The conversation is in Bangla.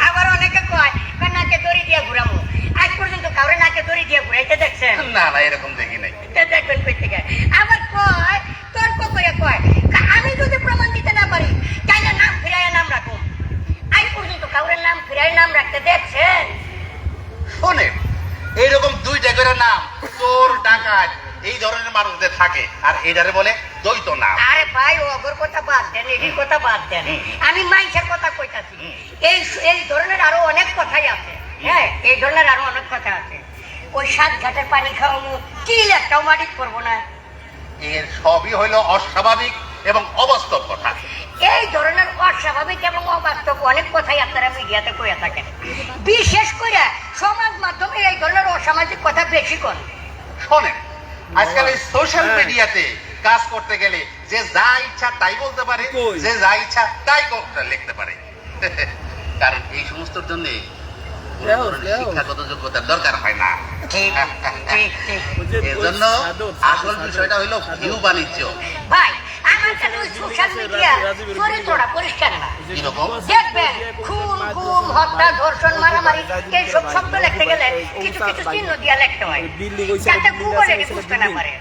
আবার অনেকে কয় নাকে দড়ি দিয়ে ঘুরামো, আজ পর্যন্ত কাউরে নাকে দড়ি দিয়ে ঘুরাইতে দেখছেন? না না, এরকম দেখি নাই। দেখবেন কই থেকে। আবার কয় তর্ক করে কয় আমি যদি প্রমাণ দিতে না পারি তাইলে নাম ফিরাইয়া নাম রাখুন। আজ পর্যন্ত কাউরে নাম ফিরাই নাম রাখতে দেখছেন? শোনেন, এইরকম দুইটা করে নাম চোর ডাকাত এই ধরনের মানুষদের থাকে, আর এইটারে বলে দ্বৈত নাম। আরে ভাই অগর কথা বাদ দেন, এটির কথা বাদ দেন, আমি মাইন্সের কথা কইতাছি। এই এই ধরনের আরো অনেক কথাই আছে। হ্যাঁ, এই ধরনের আরো অনেক কথা আছে। ওই সাত ঘাটের পানি খাওয়ানো কি একটাও মাটিত করবো না। এর সবই হইল অস্বাভাবিক এবং অবাস্তব কথা। এই ধরনের অস্বাভাবিক এবং অবাস্তব অনেক কথাই আপনারা মিডিয়াতে কইয়া থাকেন, বিশেষ করে সমাজ মাধ্যমে এই ধরনের অসামাজিক কথা বেশি করেন। শোনেন, আজকাল এই সোশ্যাল মিডিয়াতে কাজ করতে গেলে যে যা ইচ্ছা তাই বলতে পারে, যে যা ইচ্ছা তাই লিখতে পারে। কারণ এই সমস্তর জন্য শিক্ষাগত যোগ্যতার দরকার হয় না। এজন্য আসল বিষয়টা হইল ভিউ বাণিজ্য। ভাই আমার কাছে ওই সোশ্যাল মিডিয়া চরিত্রটা পরিষ্কার না। দেখবেন খুন গুম হত্যা ধর্ষণ মারামারি এইসব শব্দ লিখতে গেলে কিছু কিছু চিহ্ন দিয়া লিখতে হয় যাতে গুগলে বুঝতে না পারে।